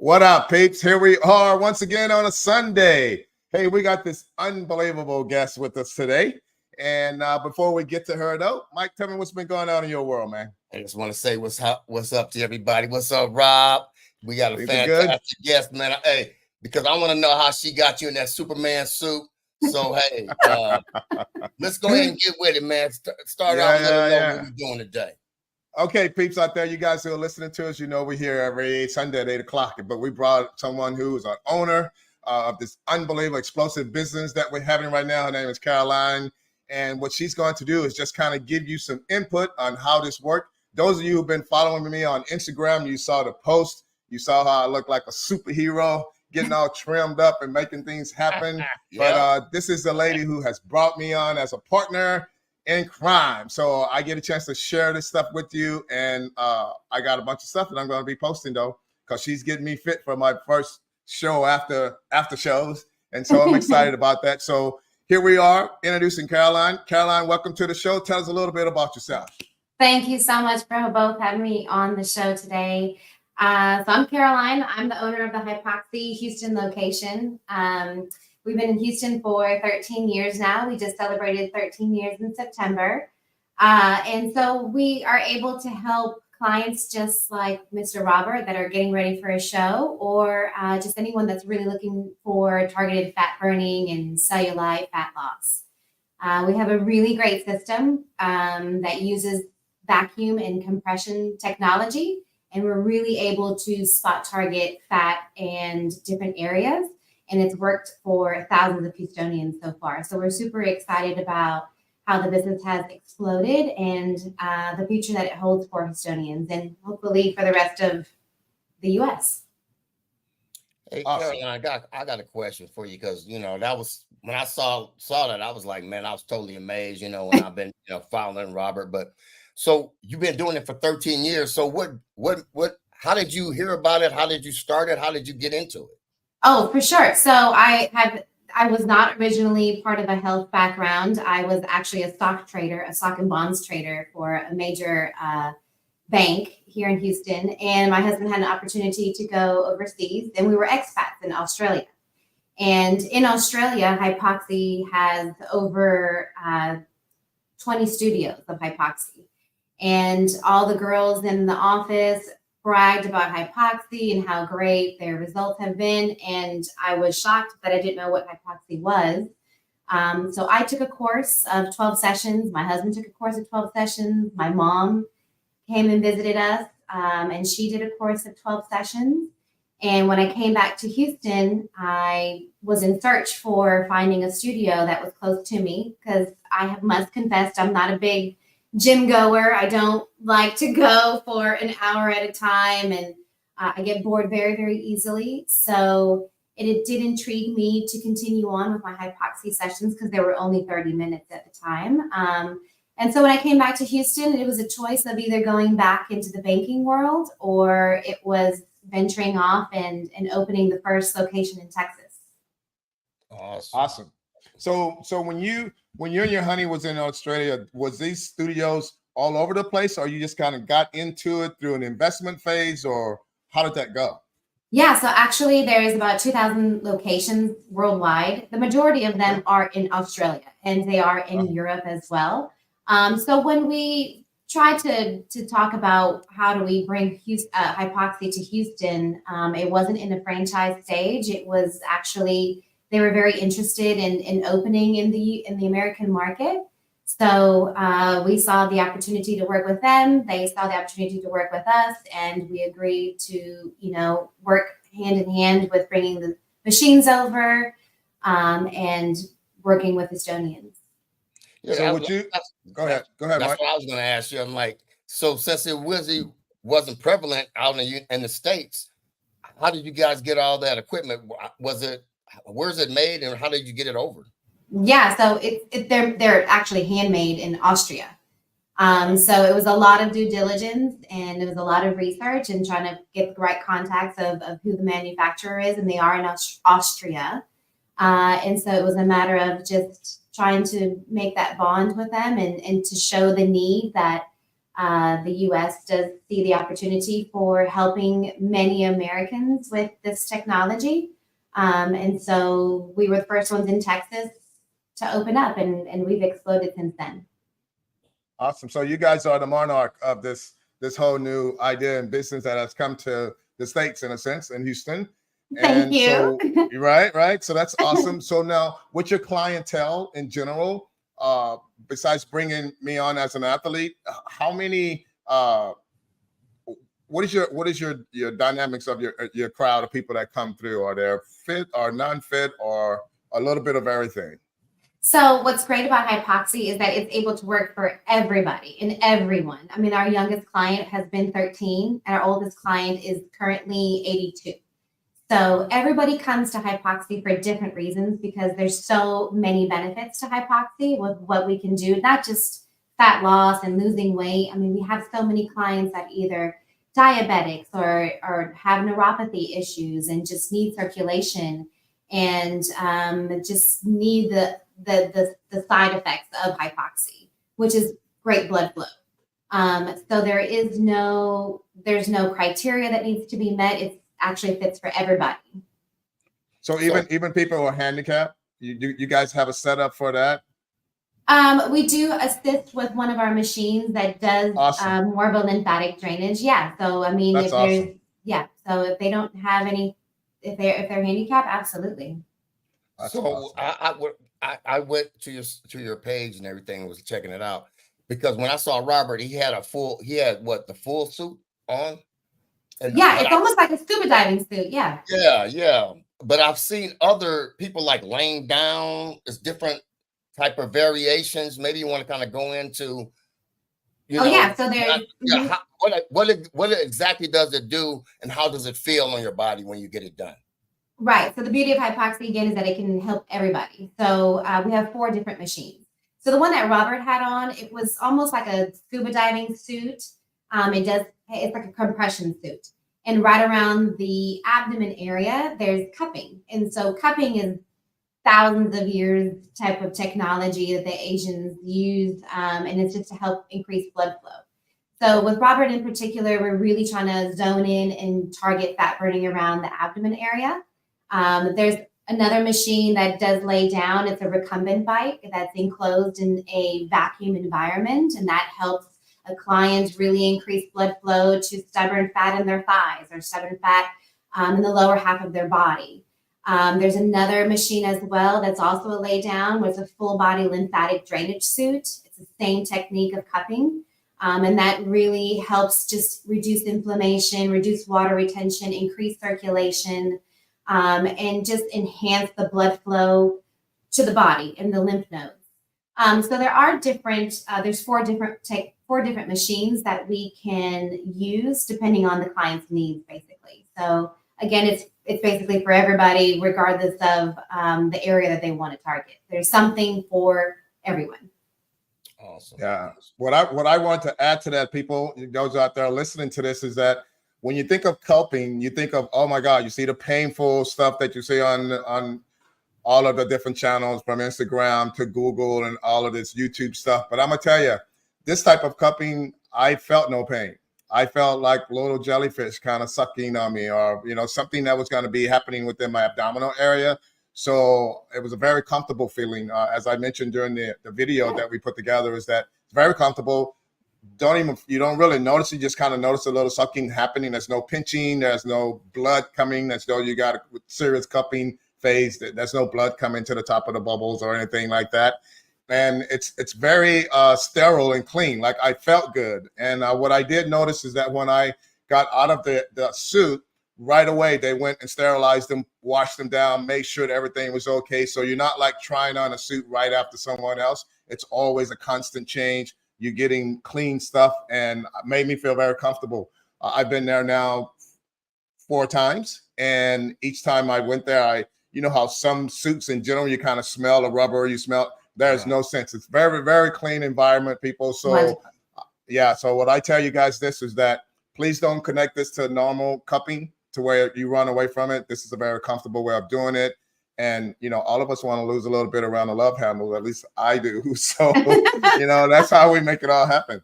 What up, peeps? Here we are once again on a Sunday. Hey, we got this unbelievable guest with us today. And before we get to her, though, Mike, tell me what's been going on in your world, man. I just want to say what's up to everybody. What's up, Rob? We got a Things are good. fantastic guest, man. Hey, because I want to know how she got you in that Superman suit. So hey, let's go ahead and get with it, man. Start off and let them know what we're doing today. Okay, peeps out there, you guys who are listening to us, you know we're here every Sunday at 8 o'clock. But we brought someone who is an owner of this unbelievable explosive business that we're having right now. Her name is Caroline. And what she's going to do is just kind of give you some input on how this works. Those of you who've been following me on Instagram, you saw the post. You saw how I look like a superhero, getting all trimmed up and making things happen. But this is the lady who has brought me on as a partner in crime. So I get a chance to share this stuff with you. And I got a bunch of stuff that I'm going to be posting, though, because she's getting me fit for my first show after shows. And so I'm excited about that. So here we are introducing Caroline. Caroline, welcome to the show. Tell us a little bit about yourself. Thank you so much for both having me on the show today. So I'm Caroline. I'm the owner of the Hypoxy Houston location. We've been in Houston for 13 years now. We just celebrated 13 years in September. And so we are able to help clients just like Mr. Robert that are getting ready for a show, or just anyone that's really looking for targeted fat burning and cellulite fat loss. We have a really great system that uses vacuum and compression technology, and we're really able to spot target fat and different areas. And it's worked for thousands of Houstonians so far. So we're super excited about how the business has exploded and the future that it holds for Houstonians and hopefully for the rest of the U.S. Hey, Caroline, I got a question for you because, you know, that was when I saw that, I was like, man, I was totally amazed, you know, when I've been, following Robert. But so you've been doing it for 13 years. So how did you hear about it? How did you start it? How did you get into it? Oh, for sure. So I was not originally part of a health background. I was actually a stock and bonds trader for a major bank here in Houston. And my husband had an opportunity to go overseas, and we were expats in Australia. And in Australia, Hypoxy has over 20 studios of Hypoxy. And all the girls in the office bragged about Hypoxy and how great their results have been. And I was shocked that I didn't know what Hypoxy was. So I took a course of 12 sessions. My husband took a course of 12 sessions. My mom came and visited us, and she did a course of 12 sessions. And when I came back to Houston, I was in search for finding a studio that was close to me because I must confess, I'm not a big gym goer. I don't like to go for an hour at a time, and I get bored very, very easily. So it did intrigue me to continue on with my Hypoxy sessions because they were only 30 minutes at the time. And so when I came back to Houston, it was a choice of either going back into the banking world or it was venturing off and opening the first location in Texas. Awesome. So when you and your honey was in Australia, was these studios all over the place, or you just kind of got into it through an investment phase, or how did that go? Yeah, so actually there's about 2,000 locations worldwide. The majority of them are in Australia, and they are in Europe as well. So when we tried to talk about how do we bring Hypoxy to Houston, it wasn't in a franchise stage. It was actually they were very interested in opening in the American market. So we saw the opportunity to work with them. They saw the opportunity to work with us, and we agreed to, work hand in hand with bringing the machines over and working with Estonians. Yeah, so would you go ahead, That's Mike. what I was going to ask you. I'm like, so since it wasn't prevalent out in the States, how did you guys get all that equipment? Where's it made, and how did you get it over? Yeah, so they're actually handmade in Austria. So it was a lot of due diligence, and it was a lot of research and trying to get the right contacts of who the manufacturer is, and they are in Austria. And so it was a matter of just trying to make that bond with them and to show the need that The U.S. does see the opportunity for helping many Americans with this technology. And so we were the first ones in Texas to open up, and we've exploded since then. Awesome. So you guys are the monarch of this whole new idea and business that has come to the States, in a sense, in Houston. Thank you. So, right. So that's awesome. So now, with your clientele in general, besides bringing me on as an athlete, how many? What is your dynamics of your crowd of people that come through? Are they fit or non-fit or a little bit of everything? So what's great about hypoxia is that it's able to work for everybody and everyone. I mean, our youngest client has been 13, and our oldest client is currently 82. So everybody comes to hypoxia for different reasons because there's so many benefits to hypoxia with what we can do, not just fat loss and losing weight. I mean, we have so many clients that either diabetics or have neuropathy issues and just need circulation and just need the side effects of hypoxia, which is great blood flow. So there's no criteria that needs to be met. It actually fits for everybody. So even people who are handicapped, you guys have a setup for that? We do assist with one of our machines that does awesome. More of a lymphatic drainage. Yeah. So I mean, that's awesome. So if they don't have any, if they're handicapped, absolutely. That's so awesome. I went to your page and everything, was checking it out, because when I saw Robert, he had the full suit on. And it's almost like a scuba diving suit. Yeah. Yeah. But I've seen other people like laying down. It's different type of variations. Maybe you want to kind of go into, So there's what exactly does it do, and how does it feel on your body when you get it done? Right. So the beauty of hypoxia, again, is that it can help everybody. So we have 4 different machines. So the one that Robert had on, it was almost like a scuba diving suit. It's like a compression suit. And right around the abdomen area, there's cupping. And so cupping is thousands of years type of technology that the Asians use. And it's just to help increase blood flow. So with Robert in particular, we're really trying to zone in and target fat burning around the abdomen area. There's another machine that does lay down. It's a recumbent bike that's enclosed in a vacuum environment, and that helps a client really increase blood flow to stubborn fat in their thighs or stubborn fat in the lower half of their body. There's another machine as well that's also a lay down with a full body lymphatic drainage suit. It's the same technique of cupping. And that really helps just reduce inflammation, reduce water retention, increase circulation, and just enhance the blood flow to the body and the lymph nodes. So there are there's four different machines that we can use depending on the client's needs, basically. So again, it's basically for everybody, regardless of the area that they want to target. There's something for everyone. Awesome. Yeah. What I want to add to that, people, those out there listening to this, is that when you think of cupping, you think of, oh my God, you see the painful stuff that you see on all of the different channels, from Instagram to Google and all of this YouTube stuff. But I'm gonna tell you, this type of cupping, I felt no pain. I felt like little jellyfish kind of sucking on me, or something that was going to be happening within my abdominal area. So it was a very comfortable feeling. As I mentioned during the video that we put together, is that it's very comfortable. You don't really notice. You just kind of notice a little sucking happening. There's no pinching. There's no blood coming. As though you got a serious cupping phase. There's no blood coming to the top of the bubbles or anything like that. And it's very sterile and clean. Like, I felt good. And what I did notice is that when I got out of the suit, right away they went and sterilized them, washed them down, made sure that everything was okay. So you're not like trying on a suit right after someone else. It's always a constant change. You're getting clean stuff, and it made me feel very comfortable. I've been there now 4 times, and each time I went there, you know how some suits in general, you kind of smell the rubber, there's no sense. It's very, very clean environment, people. So so what I tell you guys this is that please don't connect this to normal cupping to where you run away from it. This is a very comfortable way of doing it. And, all of us want to lose a little bit around the love handle. At least I do. So, that's how we make it all happen.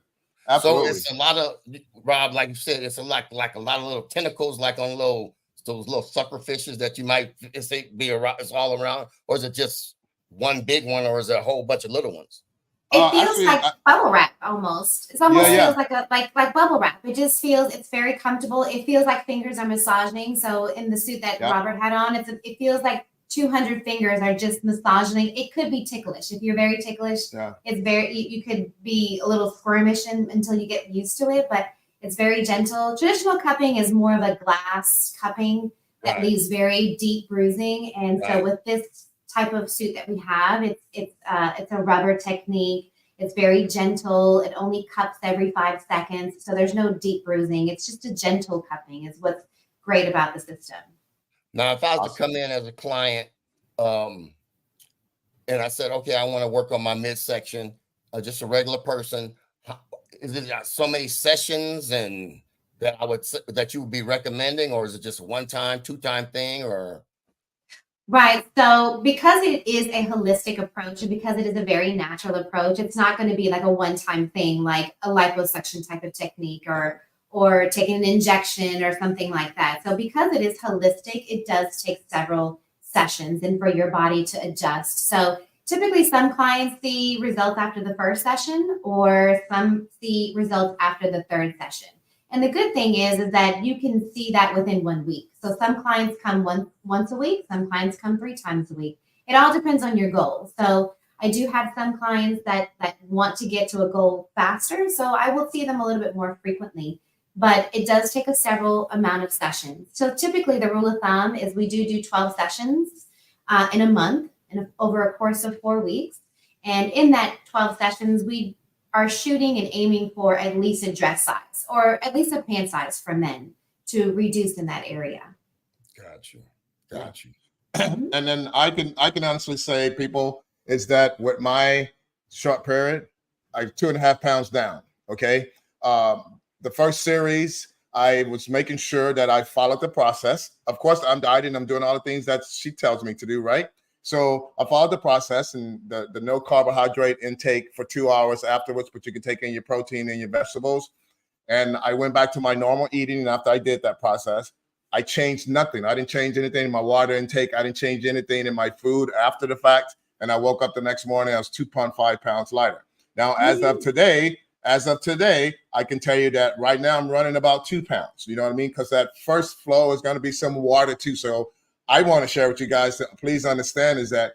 So Absolutely. it's a lot of, Rob, like you said, it's a lot like a lot of little tentacles, like on those little sucker fishes that you might say be around. It's all around, or is it just one big one, or is it a whole bunch of little ones? It feels Actually, like bubble wrap almost. It yeah, almost yeah, feels like like bubble wrap. It just feels it's very comfortable. It feels like fingers are massaging. So in the suit that yeah, Robert had on, it feels like 200 fingers are just massaging. It could be ticklish. If you're very ticklish, yeah. it's very you could be a little squirmish until you get used to it, but it's very gentle. Traditional cupping is more of a glass cupping that Right, leaves very deep bruising. And so right. with this type of suit that we have, it's a rubber technique. It's very gentle. It only cups every 5 seconds, so there's no deep bruising. It's just a gentle cupping. Is what's great about the system. Now, if I was to Awesome. come in as a client, um, and I said, okay, I want to work on my midsection, just a regular person, is it so many sessions and that you would be recommending, or is it just one time, 2-time thing, or? Right. So because it is a holistic approach and because it is a very natural approach, it's not going to be like a one-time thing, like a liposuction type of technique or taking an injection or something like that. So because it is holistic, it does take several sessions and for your body to adjust. So typically some clients see results after the first session or some see results after the third session. And the good thing is that you can see that within 1 week. So some clients come once a week, some clients come 3 times a week. It all depends on your goal. So I do have some clients that want to get to a goal faster. So I will see them a little bit more frequently, but it does take a several amount of sessions. So typically the rule of thumb is we do 12 sessions in a month and over a course of 4 weeks. And in that 12 sessions, we are shooting and aiming for at least a dress size or at least a pant size for men to reduce in that area. Got you. Yeah. Got you. And then I can honestly say, people, is that with my short period, I'm 2.5 pounds down. Okay. The first series, I was making sure that I followed the process. Of course, I'm dieting, I'm doing all the things that she tells me to do, right? So I followed the process and the no carbohydrate intake for 2 hours afterwards, but you can take in your protein and your vegetables. And I went back to my normal eating. And after I did that process, I changed nothing. I didn't change anything in my water intake. I didn't change anything in my food after the fact. And I woke up the next morning, I was 2.5 pounds lighter. Now, as of today, I can tell you that right now I'm running about 2 pounds. You know what I mean? Because that first flow is going to be some water too. So I want to share with you guys that please understand is that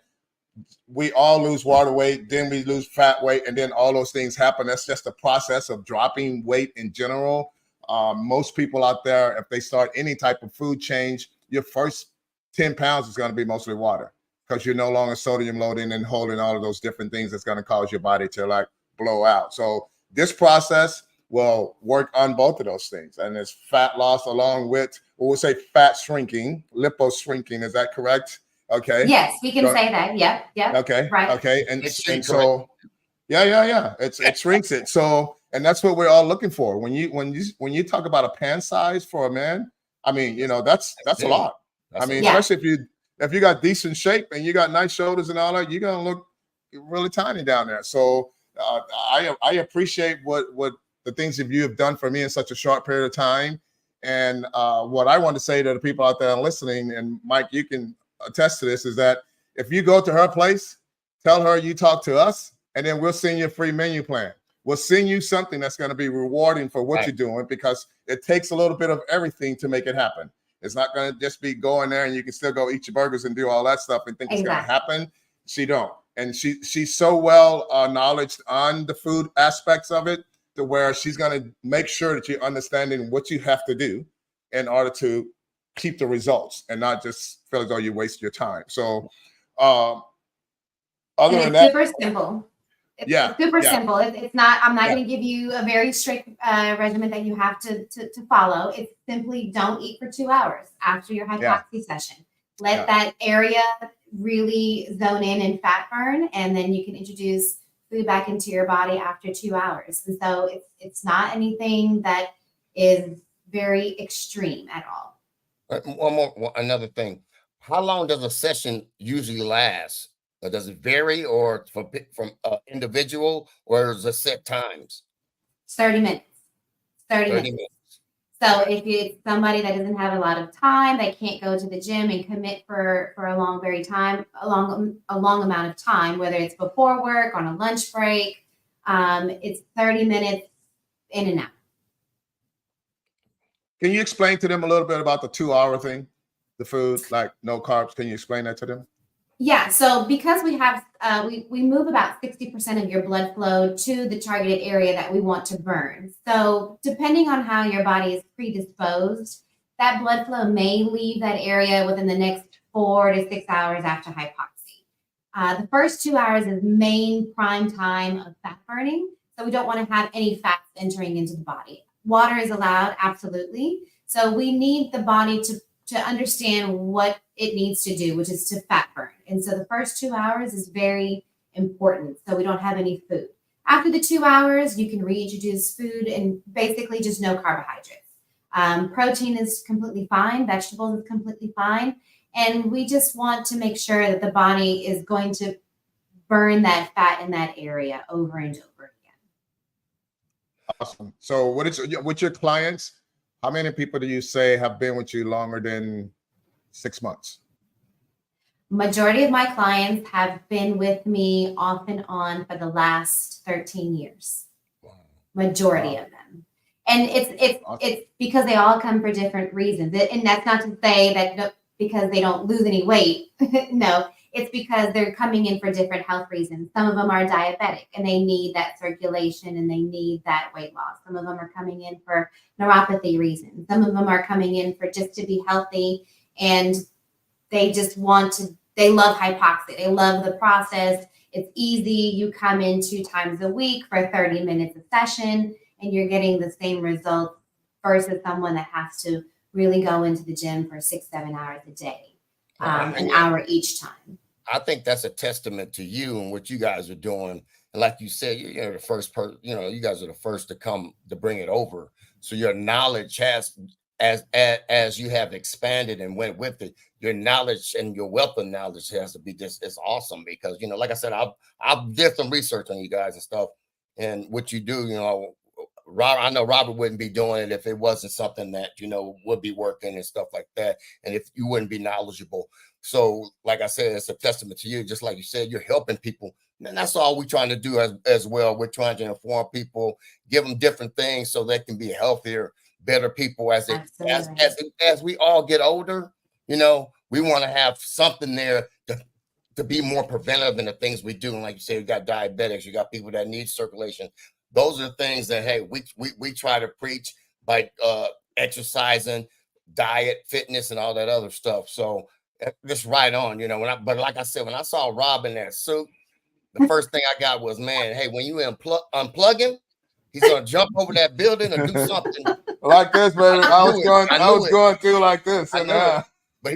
we all lose water weight, then we lose fat weight, and then all those things happen. That's just the process of dropping weight in general. Most people out there, if they start any type of food change, your first 10 pounds is going to be mostly water because you're no longer sodium loading and holding all of those different things that's going to cause your body to like blow out. So this process will work on both of those things. And it's fat loss along with, we'll say fat shrinking, lipo shrinking. Is that correct? Okay. Yes, we can say that. Yep. Okay. Right. Okay. Make sure And you correct. so yeah. It shrinks it. So and that's what we're all looking for. When you talk about a pant size for a man, I mean, that's a big. lot. That's I mean, Yeah. especially if you got decent shape and you got nice shoulders and all that, you're gonna look really tiny down there. So I appreciate what the things that you have done for me in such a short period of time. And what I want to say to the people out there listening, and Mike, you can attest to this, is that if you go to her place, tell her you talk to us, and then we'll send you a free menu plan. We'll send you something that's going to be rewarding for what you're doing because it takes a little bit of everything to make it happen. It's not going to just be going there and you can still go eat your burgers and do all that stuff and think it's going to happen. She don't. And she's so well knowledgeable on the food aspects of it to where she's going to make sure that you're understanding what you have to do in order to keep the results and not just feel as though you waste your time. So other than that, super simple. It's super simple. It's not. I'm not Yeah. going to give you a very strict regimen that you have to follow. It's simply don't eat for 2 hours after your hypoxia session. Let that area really zone in and fat burn, and then you can introduce food back into your body after 2 hours. And so it's not anything that is very extreme at all. Another thing. How long does a session usually last? Or does it vary or from individual or is it set times? 30 minutes. 30 30 minutes. So if it's somebody that doesn't have a lot of time, they can't go to the gym and commit for a long amount of time, whether it's before work, on a lunch break, it's 30 minutes in and out. Can you explain to them a little bit about the 2-hour thing, the food, like no carbs? Can you explain that to them? Yeah, so because we have, we move about 60% of your blood flow to the targeted area that we want to burn. So depending on how your body is predisposed, that blood flow may leave that area within the next 4 to 6 hours after hypoxia. The first 2 hours is main prime time of fat burning. So we don't want to have any fats entering into the body. Water is allowed, absolutely. So we need the body to understand what it needs to do, which is to fat burn. And so the first 2 hours is very important. So we don't have any food. After the 2 hours, you can reintroduce food and basically just no carbohydrates. Protein is completely fine. Vegetables is completely fine. And we just want to make sure that the body is going to burn that fat in that area over and over again. Awesome. So with your clients, how many people do you say have been with you longer than 6 months? Majority of my clients have been with me off and on for the last 13 years. Wow. Majority of them. And it's because they all come for different reasons. And that's not to say that because they don't lose any weight. No, it's because they're coming in for different health reasons. Some of them are diabetic and they need that circulation and they need that weight loss. Some of them are coming in for neuropathy reasons. Some of them are coming in for just to be healthy, and they just they love hypoxia. They love the process. It's easy. You come in 2 times a week for 30 minutes a session and you're getting the same results versus someone that has to really go into the gym for 6-7 hours a day, an hour each time. I think that's a testament to you and what you guys are doing. And like you said, you're the first person, you guys are the first to come to bring it over. So your knowledge has, as you have expanded and went with it, your knowledge and your wealth of knowledge has to be just, it's awesome because, like I said, I did some research on you guys and stuff and what you do, Robert, I know Robert wouldn't be doing it if it wasn't something that, would be working and stuff like that. And if you wouldn't be knowledgeable. So like I said, it's a testament to you. Just like you said, you're helping people. And that's all we're trying to do as well. We're trying to inform people, give them different things so they can be healthier, better people as we all get older. We want to have something there to be more preventive in the things we do. And like you said, you got diabetics, you got people that need circulation. Those are things that, hey, we try to preach by exercising, diet, fitness, and all that other stuff. So just right on, but like I said, when I saw Rob in that suit, the first thing I got was, man, hey, when you unplug him, he's gonna jump over that building or do something like this, baby. I was going through like this, but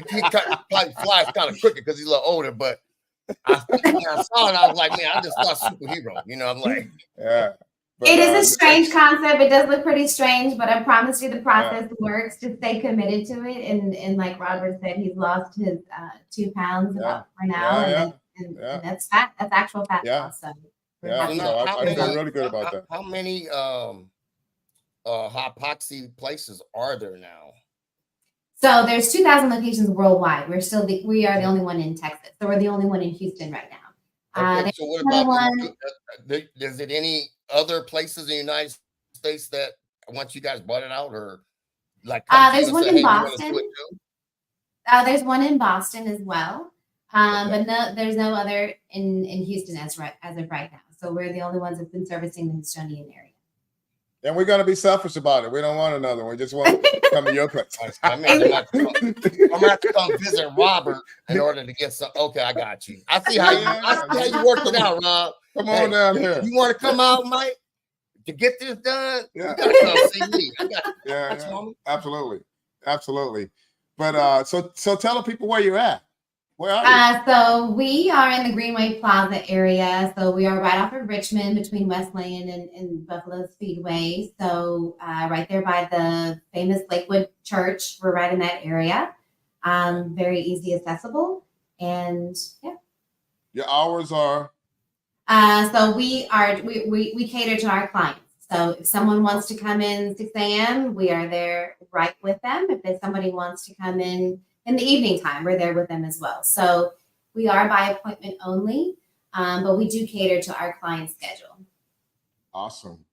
he probably flies kind of quicker because he's a little older. But when I saw it, I was like, man, I just saw a superhero. I'm like, yeah. But, it is a strange concept. It does look pretty strange, but I promise you the process works. Just stay committed to it. And like Robert said, he's lost his 2 pounds about for now. And that's fat. That's actual fat loss. So I feel really good about that. How many hypoxia places are there now? So there's 2,000 locations worldwide. We are the only one in Texas. So we're the only one in Houston right now. Okay, so what about is it any other places in the United States that once you guys bought it out or like there's one in Boston. There's one in Boston as well. But there's no other in Houston as of right now. So we're the only ones that's been servicing the Houstonian area. And we're gonna be selfish about it. We don't want another one. We just want to come to your place. I'm gonna have to come visit Robert in order to get some. Okay, I got you. I see how you worked it out, Rob. Come on down here. You want to come out, Mike, to get this done? Yeah. You gotta come see me. I got absolutely. But so tell the people where you're at. Where are you? So we are in the Greenway Plaza area. So we are right off of Richmond between Westland and Buffalo Speedway. So right there by the famous Lakewood Church. We're right in that area. Very easy accessible. And yeah. Your hours are? So we cater to our clients. So if someone wants to come in 6 a.m., we are there right with them. If somebody wants to come in the evening time, we're there with them as well. So we are by appointment only, but we do cater to our client's schedule. Awesome.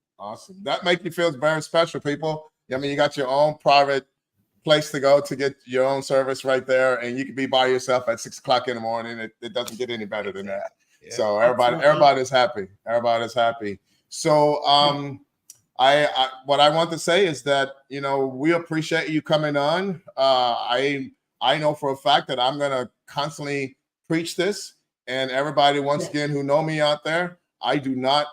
That makes you feel very special, people. I mean, you got your own private place to go to get your own service right there, and you can be by yourself at 6 o'clock in the morning. It doesn't get any better than that. Yeah, so everybody's happy. Everybody's happy. So I what I want to say is that, you know, we appreciate you coming on. I know for a fact that I'm gonna constantly preach this, and everybody once again who know me out there, I do not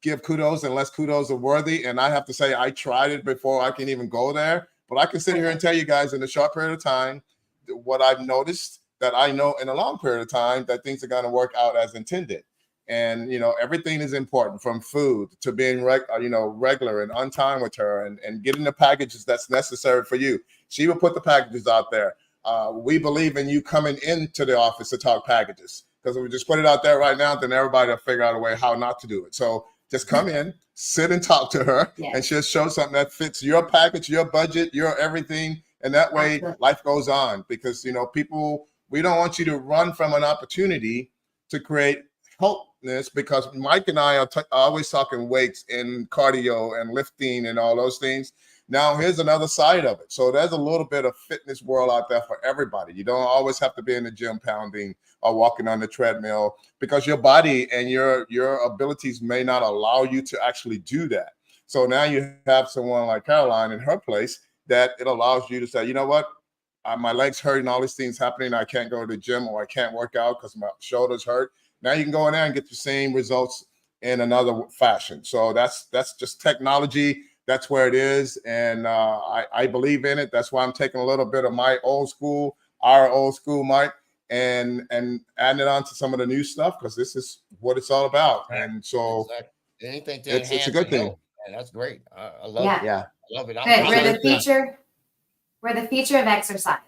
give kudos unless kudos are worthy. And I have to say I tried it before I can even go there. But I can sit here and tell you guys in a short period of time what I've noticed, that I know in a long period of time that things are going to work out as intended. And, you know, everything is important, from food to being regular and on time with her, and getting the packages that's necessary for you. She will put the packages out there. We believe in you coming into the office to talk packages, because if we just put it out there right now, then everybody will figure out a way how not to do it. So just come in, sit and talk to her, and she'll show something that fits your package, your budget, your everything. And that way life goes on, because, you know, people, we don't want you to run from an opportunity to create healthness, because Mike and I are always talking weights and cardio and lifting and all those things. Now, here's another side of it. So there's a little bit of fitness world out there for everybody. You don't always have to be in the gym pounding or walking on the treadmill, because your body and your abilities may not allow you to actually do that. So now you have someone like Caroline in her place that it allows you to say, you know what, my legs hurt and all these things happening. I can't go to the gym, or I can't work out because my shoulders hurt. Now you can go in there and get the same results in another fashion. So that's just technology. That's where it is. And I believe in it. That's why I'm taking a little bit of our old school, Mike, and adding it on to some of the new stuff, because this is what it's all about. And so anything to it's a good thing. And that's great. I love it. Yeah. I love it. We're the future of exercise.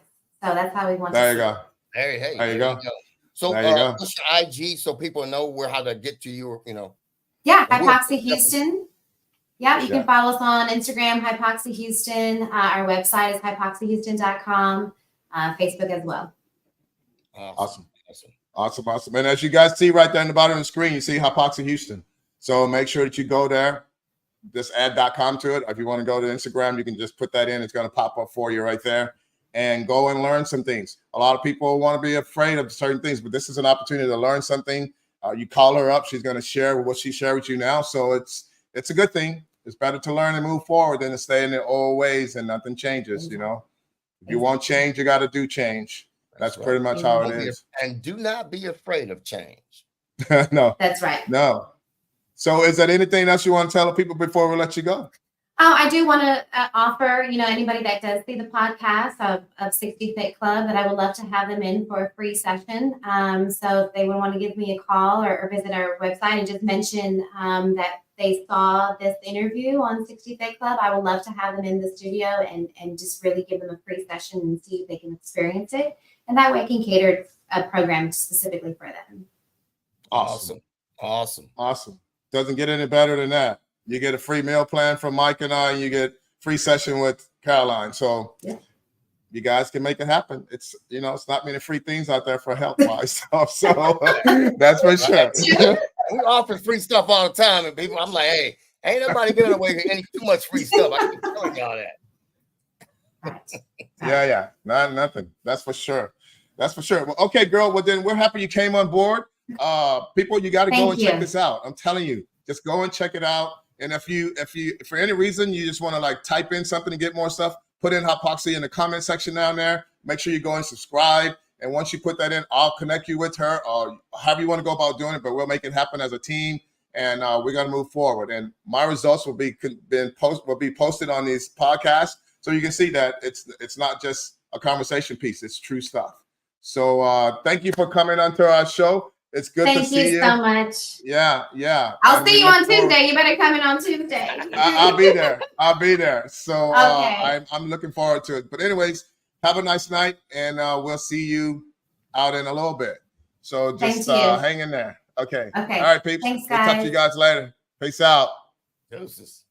So that's how we want to see it. There you go. So what's your IG, so people know how to get to you, you know? Yeah, Hypoxia Houston. Yeah, you can follow us on Instagram, Hypoxia Houston. Our website is hypoxiahouston.com. Facebook as well. Awesome. And as you guys see right there in the bottom of the screen, you see Hypoxia Houston. So make sure that you go there. Just add .com to it. If you want to go to Instagram, you can just put that in. It's going to pop up for you right there. And go and learn some things. A lot of people want to be afraid of certain things, but this is an opportunity to learn something. You call her up. She's going to share what she shared with you now. So it's a good thing. It's better to learn and move forward than to stay in the old ways and nothing changes, you know. If you want change, you got to do change. That's pretty much how it is. And do not be afraid of change. No. That's right. No. So is there anything else you want to tell people before we let you go? I do want to offer, you know, anybody that does see the podcast of 60 Fit Club, that I would love to have them in for a free session. So if they would want to give me a call or visit our website and just mention that they saw this interview on 60 Fit Club, I would love to have them in the studio and just really give them a free session and see if they can experience it. And that way I can cater a program specifically for them. Awesome. Awesome. Doesn't get any better than that. You get a free meal plan from Mike and I, and you get free session with Caroline. So you guys can make it happen. It's, you know, it's not many free things out there for health-wise stuff. So that's for sure. We offer free stuff all the time, and people, I'm like, hey, ain't nobody giving away any too much free stuff. I keep telling y'all that. Yeah. Nothing. That's for sure. Well, okay, girl. Well, then we're happy you came on board. People, you got to go and check this out. I'm telling you, just go and check it out. And if you for any reason you just want to like type in something to get more stuff, put in Hypoxia in the comment section down there. Make sure you go and subscribe. And once you put that in, I'll connect you with her, or however you want to go about doing it. But we'll make it happen as a team, and we're gonna move forward. And my results will be posted on these podcasts, so you can see that it's not just a conversation piece; it's true stuff. So thank you for coming onto our show. It's good to see you. Thank you so much. Yeah. I'll see you on Tuesday. You better come in on Tuesday. I'll be there. So I'm looking forward to it. But anyways, have a nice night, and we'll see you out in a little bit. So just hang in there. Okay. All right, peeps. Thanks, we'll guys. talk to you guys later. Peace out. Deuces.